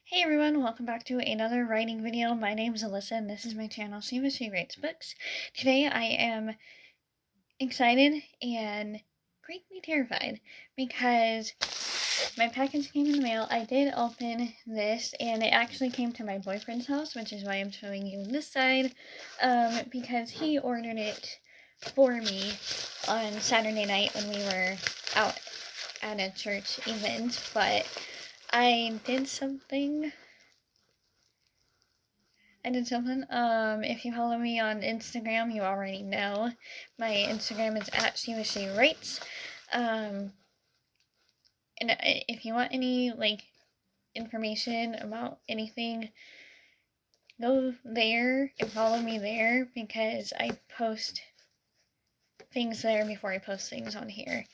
Hey everyone, welcome back to another writing video. My name is Alyssa and this is my channel, She Writes Books. Today I am excited and greatly terrified because my package came in the mail. I did open this and it actually came to my boyfriend's house, which is why I'm showing you this side, because he ordered it for me on Saturday night when we were out at a church event, but I did something. If you follow me on Instagram, you already know. My Instagram is at @SheWasHeWrites. And if you want any, information about anything, go there and follow me there because I post things there before I post things on here.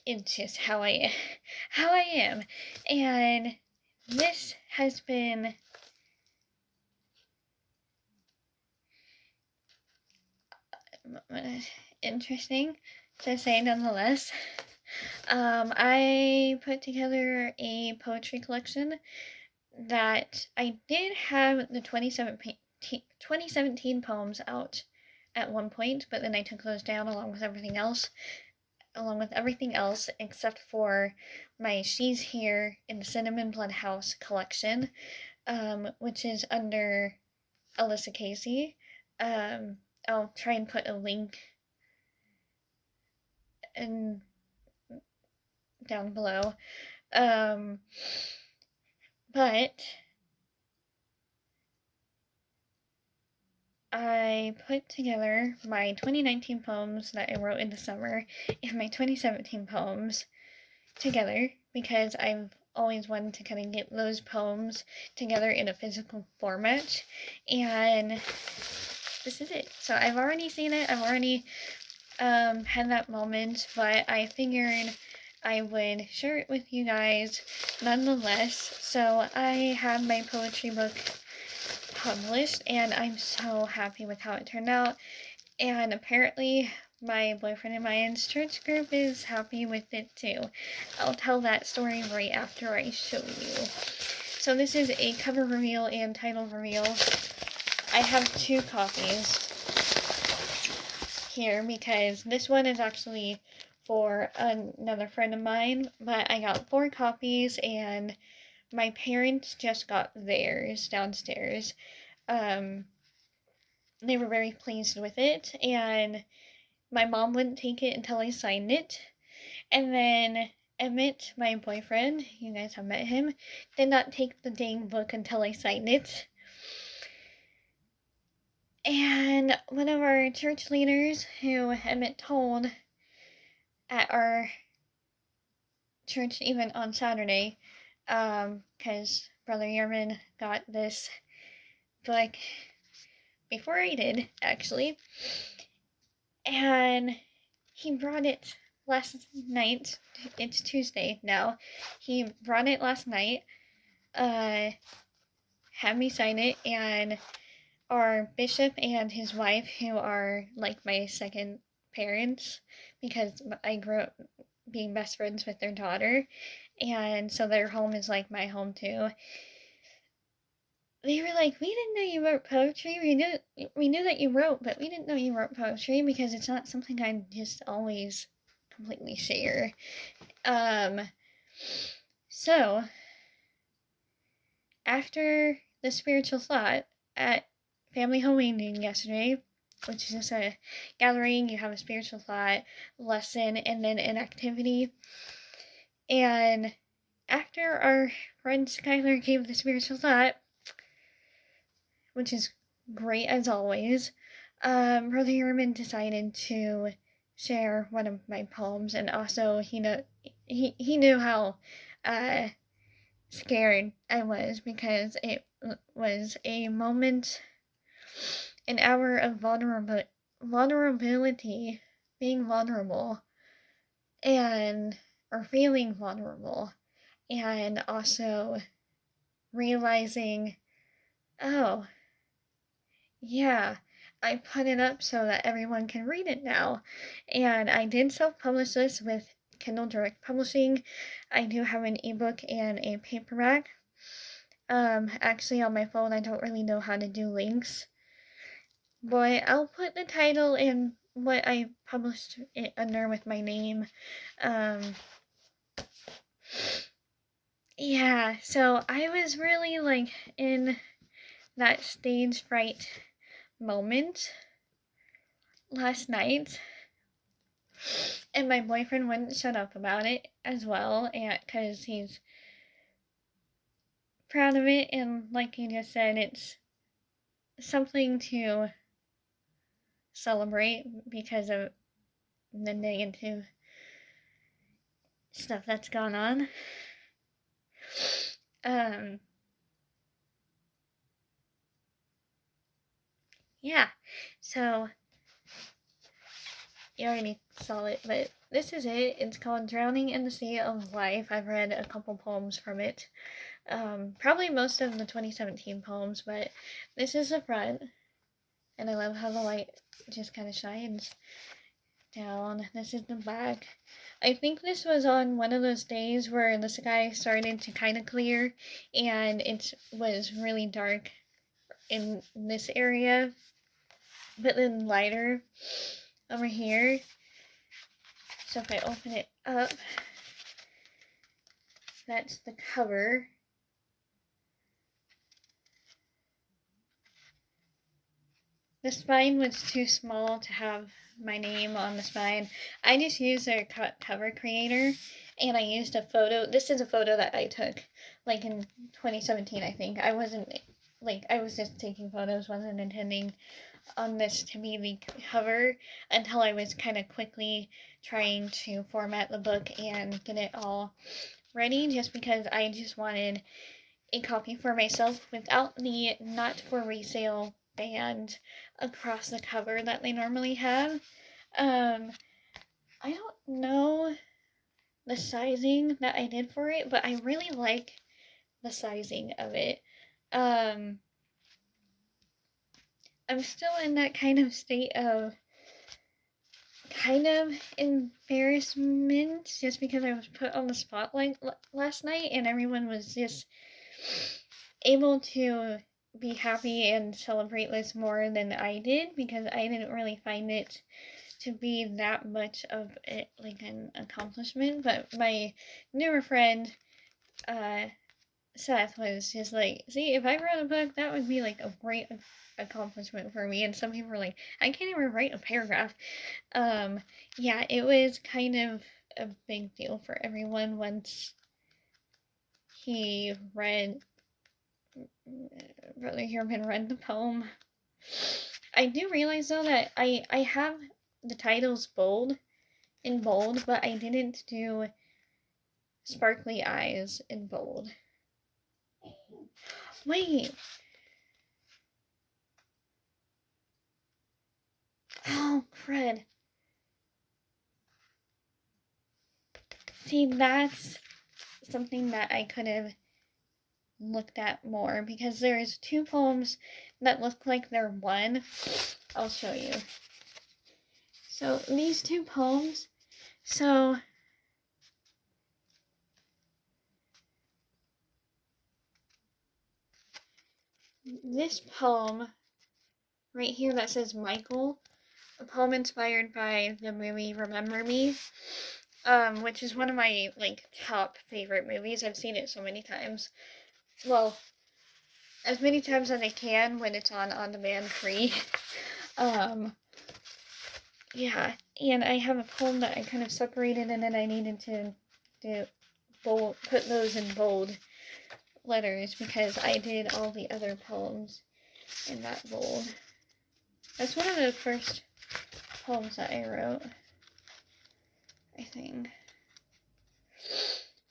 It's just how I am. And this has been interesting to say nonetheless. I put together a poetry collection that I did have the 2017 poems out at one point, but then I took those down along with everything else except for my She's Here in the Cinnamon Blood House collection, which is under Alyssa Casey. I'll try and put a link down below. But I put together my 2019 poems that I wrote in the summer and my 2017 poems together because I've always wanted to kind of get those poems together in a physical format, and this is it. So I've already seen it, I've already had that moment, but I figured I would share it with you guys nonetheless. So I have my poetry book published and I'm so happy with how it turned out, and apparently my boyfriend and my church group is happy with it too. I'll tell that story right after I show you. So this is a cover reveal and title reveal. I have 2 copies here because this one is actually for another friend of mine, but I got 4 copies and my parents just got theirs downstairs. They were very pleased with it, and my mom wouldn't take it until I signed it. And then Emmett, my boyfriend, you guys have met him, did not take the dang book until I signed it. And one of our church leaders, who Emmett told at our church event on Saturday, because Brother Yerman got this book before I did, actually, and he brought it last night. It's Tuesday now. He brought it last night, had me sign it, and our bishop and his wife, who are like my second parents because I grew up being best friends with their daughter, and so their home is like my home too. They were like, we didn't know you wrote poetry. We knew that you wrote, but we didn't know you wrote poetry because it's not something I just always completely share. So after the spiritual thought at family home meeting yesterday, which is just a gathering, you have a spiritual thought, lesson, and then an activity. And after our friend Skylar gave the spiritual thought, which is great as always, Brother Yerman decided to share one of my poems, and also he knew how scared I was because it was a moment, an hour of vulnerability, being vulnerable, or feeling vulnerable, and also realizing, oh, yeah, I put it up so that everyone can read it now. And I did self-publish this with Kindle Direct Publishing. I do have an ebook and a paperback. Actually on my phone I don't really know how to do links, but I'll put the title and what I published it under with my name. Yeah, so I was really like in that stage fright moment last night, and my boyfriend wouldn't shut up about it as well, and because he's proud of it, and like he just said, it's something to celebrate because of the negative stuff that's gone on. Yeah, so you already saw it, but this is it. It's called Drowning in the Sea of Life. I've read a couple poems from it. Probably most of the 2017 poems, but this is the front, and I love how the light just kind of shines down. This is the back. I think this was on one of those days where the sky started to kind of clear, and it was really dark in this area, but then lighter over here. So if I open it up, that's the cover. The spine was too small to have my name on the spine. I just used their cover creator, and I used a photo. This is a photo that I took like in 2017, I think. I was just taking photos, wasn't intending on this to be the cover until I was kind of quickly trying to format the book and get it all ready, just because I just wanted a copy for myself without the not for resale band across the cover that they normally have. I don't know the sizing that I did for it, but I really like the sizing of it. I'm still in that kind of state of kind of embarrassment just because I was put on the spotlight last night and everyone was just able to be happy and celebrate this more than I did, because I didn't really find it to be that much of it, like an accomplishment. But my newer friend, Seth, was just like, see, if I wrote a book, that would be like a great accomplishment for me. And some people were like, I can't even write a paragraph. Yeah, it was kind of a big deal for everyone once he read Brother Huerman read the poem. I do realize though that I have the titles in bold, but I didn't do sparkly eyes in bold. Wait. Oh, crud. See, that's something that I could have looked at more, because there's two poems that look like they're one. I'll show you. So these two poems, so this poem right here that says Michael, a poem inspired by the movie Remember Me, which is one of my like top favorite movies. I've seen it so many times. Well, as many times as I can when it's on demand free. Yeah, and I have a poem that I kind of separated, and then I needed to do put those in bold letters because I did all the other poems in that bold. That's one of the first poems that I wrote, I think.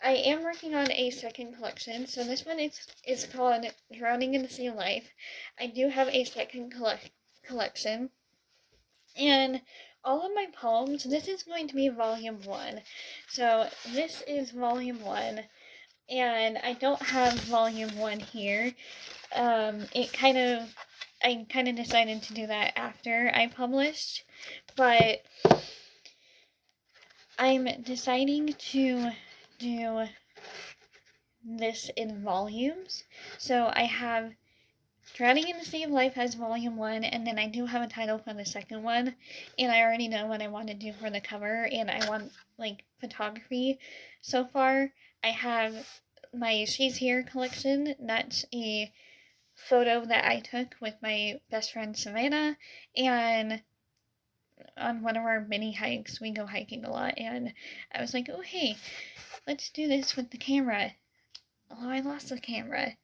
I am working on a second collection, so this one is called Drowning in the Sea of Life. I do have a second collection, and all of my poems, this is going to be volume 1. So this is volume 1, and I don't have volume 1 here. I kind of decided to do that after I published, but I'm deciding to do this in volumes. So I have Drowning in the Sea of Life as volume 1, and then I do have a title for the second one, and I already know what I want to do for the cover, and I want, like, photography. So far, I have my She's Here collection. That's a photo that I took with my best friend Savannah, and on one of our mini hikes, we go hiking a lot, and I was like, oh, hey, let's do this with the camera. Oh, I lost the camera.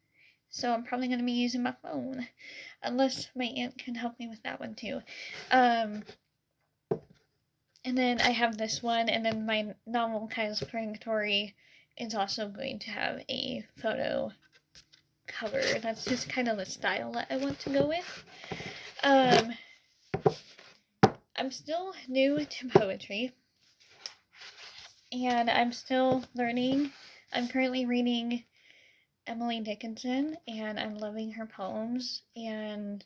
So I'm probably going to be using my phone. Unless my aunt can help me with that one too. And then I have this one, and then my novel, Kyle's Purgatory, is also going to have a photo cover. That's just kind of the style that I want to go with. I'm still new to poetry, and I'm still learning. I'm currently reading Emily Dickinson, and I'm loving her poems, and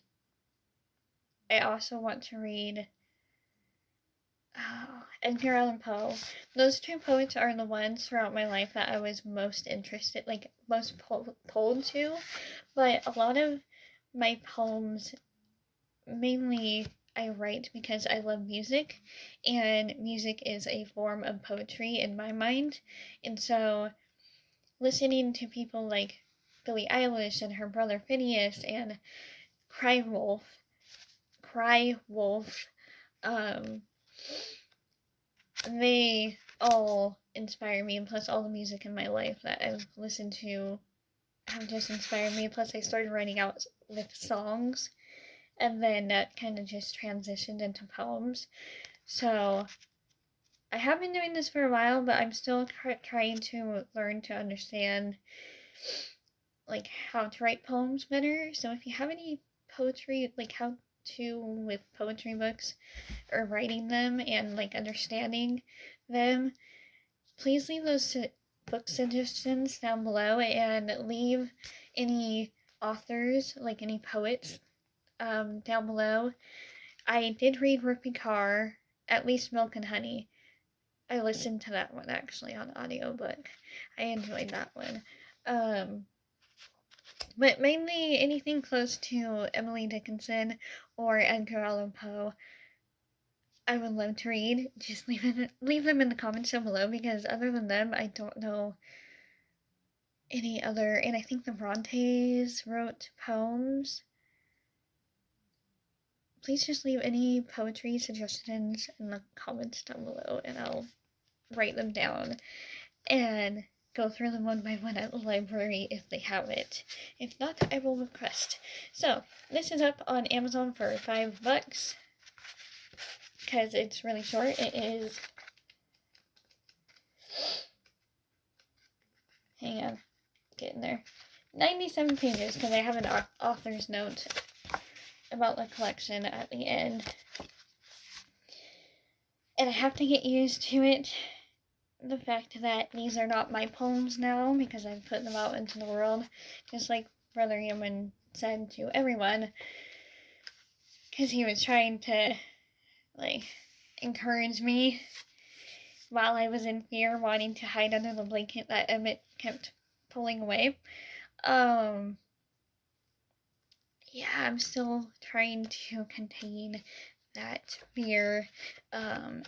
I also want to read Edgar Allan Poe. Those two poets are the ones throughout my life that I was most interested, like, most pulled to, but a lot of my poems, mainly I write because I love music, and music is a form of poetry in my mind, and so listening to people like Billie Eilish and her brother Phineas and Cry Wolf, they all inspire me, and plus all the music in my life that I've listened to have just inspired me. Plus I started writing out with songs, and then that kind of just transitioned into poems. So I have been doing this for a while, but I'm still trying to learn to understand, like, how to write poems better. So if you have any poetry, like how to with poetry books or writing them and like understanding them, please leave those book suggestions down below, and leave any authors, like any poets, down below. I did read Rupi Kaur, at least Milk and Honey. I listened to that one actually on audiobook. I enjoyed that one. But mainly anything close to Emily Dickinson or Edgar Allan Poe, I would love to read. Just leave them in the comments down below, because other than them, I don't know any other. And I think the Brontes wrote poems. Please just leave any poetry suggestions in the comments down below, and I'll write them down and go through them one by one at the library if they have it. If not, I will request. So this is up on Amazon for $5 because it's really short. It is, hang on, getting there, 97 pages, because I have an author's note about the collection at the end, and I have to get used to it. The fact that these are not my poems now, because I've put them out into the world, just like Brother Yeoman said to everyone, because he was trying to, like, encourage me while I was in fear, wanting to hide under the blanket that Emmett kept pulling away. Yeah, I'm still trying to contain that fear, and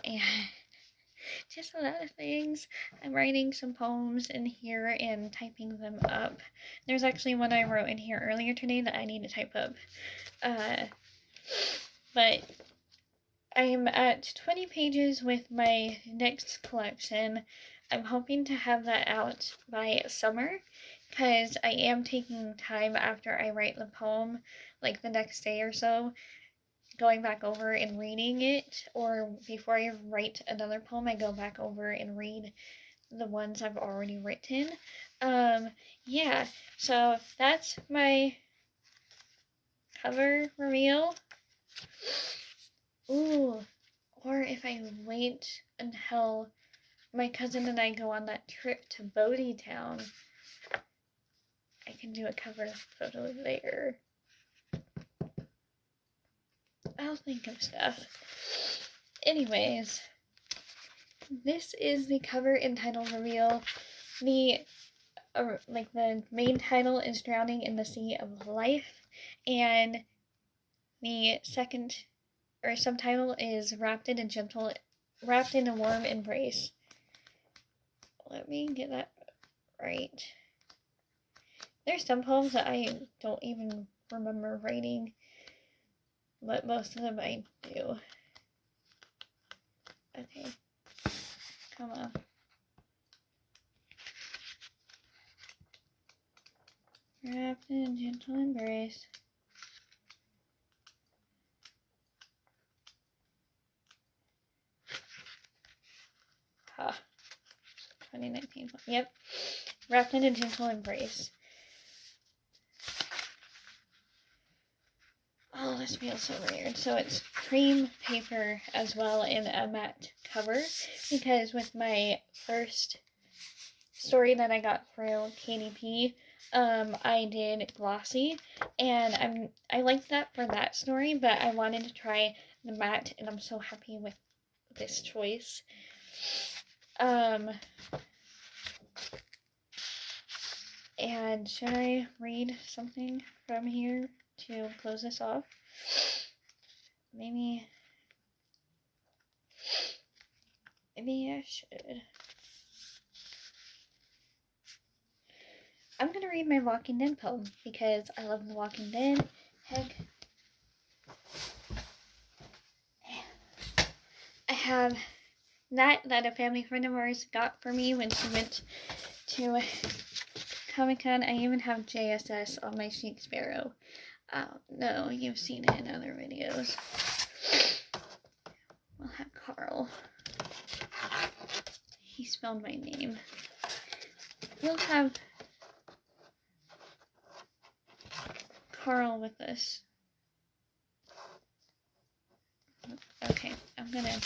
just a lot of things. I'm writing some poems in here and typing them up. There's actually one I wrote in here earlier today that I need to type up. But I am at 20 pages with my next collection. I'm hoping to have that out by summer, because I am taking time after I write the poem, like the next day or so, going back over and reading it, or before I write another poem, I go back over and read the ones I've already written. Yeah, so that's my cover reveal. Ooh, or if I wait until my cousin and I go on that trip to Bodie Town, I can do a cover photo there. I'll think of stuff. Anyways, this is the cover and title reveal. The main title is Drowning in the Sea of Life, and the second or subtitle is Wrapped in a Warm Embrace. Let me get that right. There's some poems that I don't even remember writing, but most of them I do. Okay, come on. Wrapped in a gentle embrace. Ha. 2019. Yep. Wrapped in a gentle embrace. Oh, this feels so weird. So it's cream paper as well in a matte cover, because with my first story that I got through KDP, I did glossy, and I liked that for that story, but I wanted to try the matte, and I'm so happy with this choice. And should I read something from here to close this off? Maybe I should. I'm gonna read my Walking Dead poem because I love The Walking Dead. Heck, I have that a family friend of ours got for me when she went to Comic-Con. I even have JSS on my Chic Sparrow. No, you've seen it in other videos. We'll have Carl. He spelled my name. We'll have Carl with us. Okay, I'm gonna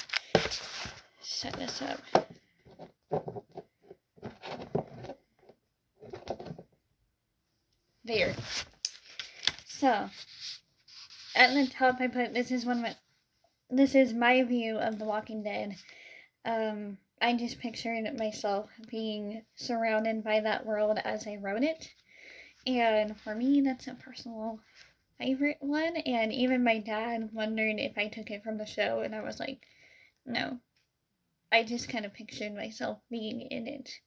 set this up. There. So, at the top I put, this is my view of The Walking Dead. I just pictured myself being surrounded by that world as I wrote it. And for me, that's a personal favorite one. And even my dad wondered if I took it from the show, and I was like, no. I just kind of pictured myself being in it.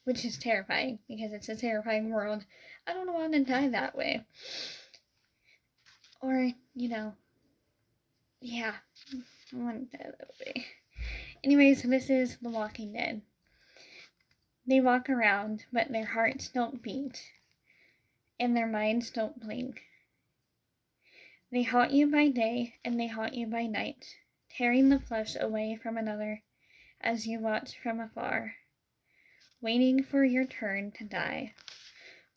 Which is terrifying, because it's a terrifying world. I don't want to die that way. Or, yeah, I want to die that way. Anyways, this is The Walking Dead. They walk around, but their hearts don't beat, and their minds don't blink. They haunt you by day, and they haunt you by night, tearing the flesh away from another as you watch from afar, waiting for your turn to die,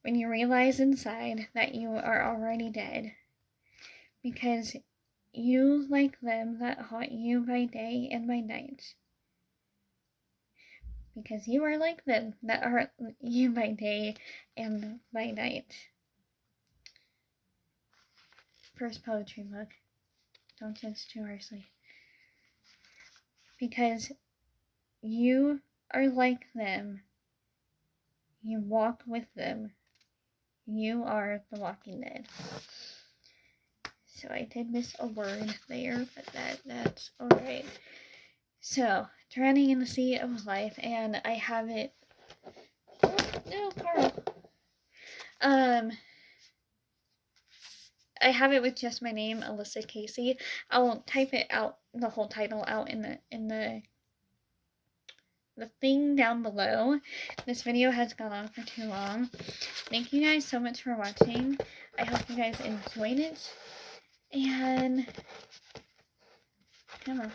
when you realize inside that you are already dead, because you like them that haunt you by day and by night. Because you are like them that haunt you by day and by night. First poetry book. Don't judge too harshly. Because you are like them. You walk with them. You are The Walking Dead. So I did miss a word there, but that's alright. So, Drowning in the Sea of Life, and I have it. Oh, no, Carl. I have it with just my name, Alyssa Casey. I'll type it out, the whole title out in the thing down below. This video has gone on for too long. Thank you guys so much for watching. I hope you guys enjoyed it. And come on.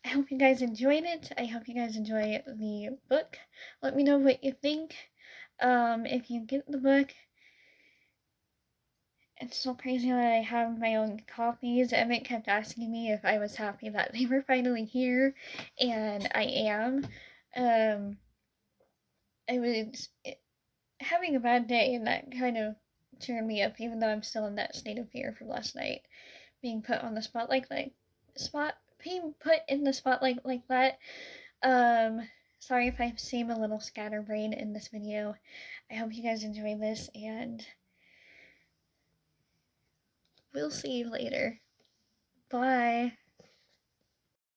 I hope you guys enjoyed it. I hope you guys enjoy the book. Let me know what you think. If you get the book, it's so crazy that I have my own copies. Emmett kept asking me if I was happy that they were finally here, and I am. I was having a bad day, and that kind of cheered me up, even though I'm still in that state of fear from last night, being put on the spot like that. being put in the spotlight like that. Sorry if I seem a little scatterbrained in this video. I hope you guys enjoy this, and we'll see you later. Bye.